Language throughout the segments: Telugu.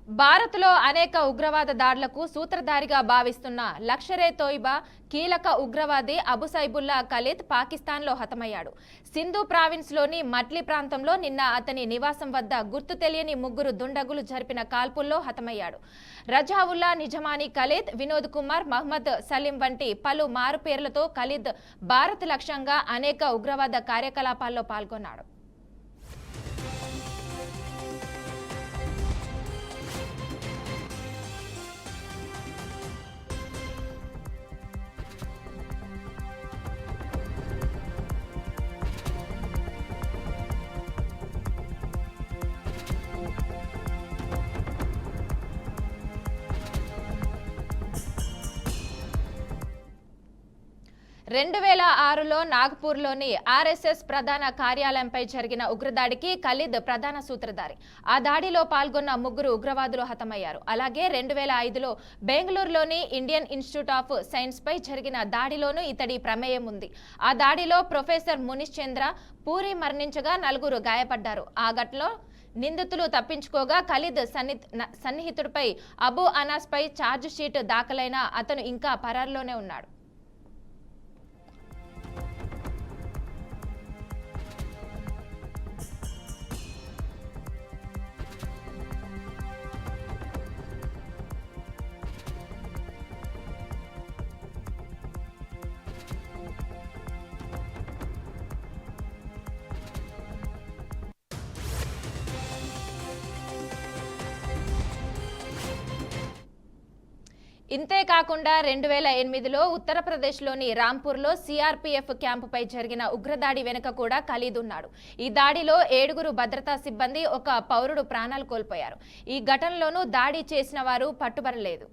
భారత్లో అనేక ఉగ్రవాద దాడులకు సూత్రధారిగా భావిస్తున్న లష్కరే తోయిబా కీలక ఉగ్రవాది అబు సైబుల్లా ఖలీద్ పాకిస్తాన్లో హతమయ్యాడు. సింధు ప్రావిన్స్లోని మట్లీ ప్రాంతంలో నిన్న అతని నివాసం వద్ద గుర్తు తెలియని ముగ్గురు దుండగులు జరిపిన కాల్పుల్లో హతమయ్యాడు. రజావుల్లా నిజమానీ ఖలీద్, వినోద్ కుమార్, మహ్మద్ సలీం వంటి పలు మారుపేర్లతో ఖలీద్ భారత్ లక్ష్యంగా అనేక ఉగ్రవాద కార్యకలాపాల్లో పాల్గొన్నాడు. రెండు 2006లో నాగ్పూర్లోని ఆర్ఎస్ఎస్ ప్రధాన కార్యాలయంపై జరిగిన ఉగ్రదాడికి ఖలీద్ ప్రధాన సూత్రధారి. ఆ దాడిలో పాల్గొన్న ముగ్గురు ఉగ్రవాదులు హతమయ్యారు. అలాగే 2005లో బెంగళూరులోని ఇండియన్ ఇన్స్టిట్యూట్ ఆఫ్ సైన్స్ పై జరిగిన దాడిలోనూ ఇతడి ప్రమేయం ఉంది. ఆ దాడిలో ప్రొఫెసర్ మునీష్ చంద్ర పూరి మరణించగా 4 గాయపడ్డారు. ఆ ఘటనలో నిందితులు తప్పించుకోగా ఖలీద్ సన్నిహితుడిపై అబు అనాస్ పై ఛార్జ్ షీట్ దాఖలైన అతను ఇంకా పరారులోనే ఉన్నాడు. ఇంతేకాకుండా 2008లో ఉత్తరప్రదేశ్లోని రాంపూర్లో సిఆర్పీఎఫ్ క్యాంపుపై జరిగిన ఉగ్రదాడి వెనుక కూడా ఖలీద్ ఉన్నాడు. ఈ దాడిలో 7 భద్రతా సిబ్బంది, 1 పౌరుడు ప్రాణాలు కోల్పోయారు. ఈ ఘటనలోనూ దాడి చేసిన వారు పట్టుబడలేదు.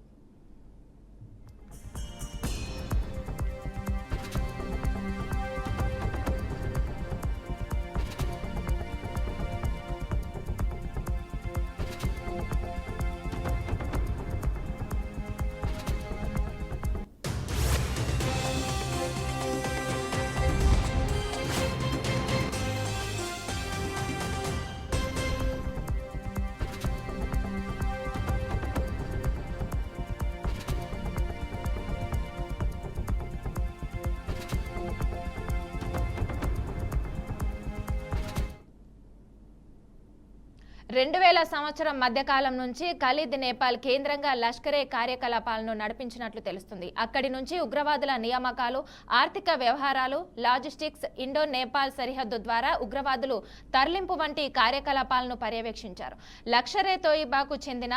సంవత్సరం మధ్యకాలం నుంచి ఖలీద్ నేపాల్ కేంద్రంగా లష్కరే కార్యకలాపాలను నడిపించినట్లు తెలుస్తుంది. అక్కడి నుంచి ఉగ్రవాదుల నియామకాలు, ఆర్థిక వ్యవహారాలు, లాజిస్టిక్స్, ఇండో నేపాల్ సరిహద్దు ద్వారా ఉగ్రవాదులు తరలింపు వంటి కార్యకలాపాలను పర్యవేక్షించారు. లష్కరే తోయిబాకు చెందిన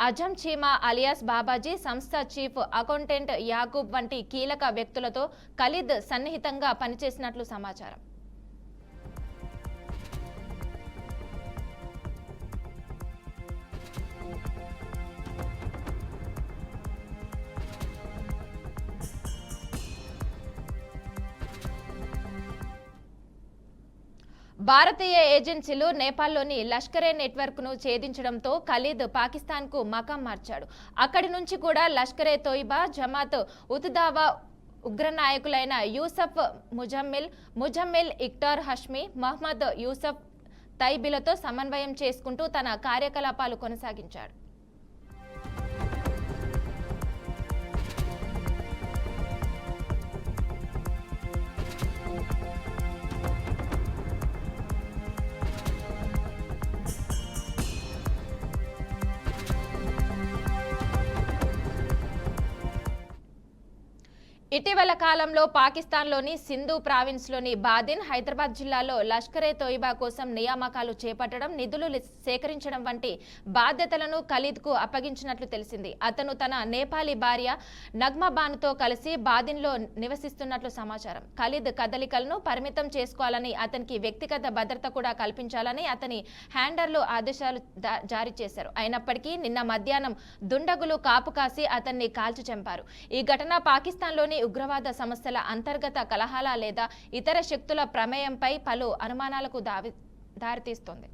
అజం చీమా అలియాస్ బాబాజీ, సంస్థ చీఫ్ అకౌంటెంట్ యాకూబ్ వంటి కీలక వ్యక్తులతో ఖలీద్ సన్నిహితంగా పనిచేసినట్లు సమాచారం. భారతీయ ఏజెన్సీలు నేపాల్లోని లష్కరే నెట్వర్క్ను ఛేదించడంతో ఖలీద్ పాకిస్తాన్కు మకాం మార్చాడు. అక్కడి నుంచి కూడా లష్కరే తోయిబా, జమాత్ ఉత్-దావా ఉగ్రనాయకులైన యూసఫ్ ముజమ్మిల్, ఇక్టార్ హష్మి, మహ్మద్ యూసఫ్ తైబిలతో సమన్వయం చేసుకుంటూ తన కార్యకలాపాలు కొనసాగించాడు. ఇటీవల కాలంలో పాకిస్తాన్లోని సింధు ప్రావిన్స్లోని బాదిన్, హైదరాబాద్ జిల్లాలో లష్కరే తోయిబా కోసం నియామకాలు చేపట్టడం, నిధులు సేకరించడం వంటి బాధ్యతలను ఖలీద్కు అప్పగించినట్లు తెలిసింది. అతను తన నేపాలీ భార్య నగ్మా బానుతో కలిసి బాదిన్లో నివసిస్తున్నట్లు సమాచారం. ఖలీద్ కదలికలను పరిమితం చేసుకోవాలని, అతనికి వ్యక్తిగత భద్రత కూడా కల్పించాలని అతని హ్యాండర్లు ఆదేశాలు జారీ చేశారు. అయినప్పటికీ నిన్న మధ్యాహ్నం దుండగులు కాపు కాసి అతన్ని కాల్చి చంపారు. ఈ ఘటన పాకిస్తాన్లోని ఉగ్రవాద సమస్యల అంతర్గత కలహాల లేదా ఇతర శక్తుల ప్రమేయంపై పలు అనుమానాలకు దారితీస్తోంది.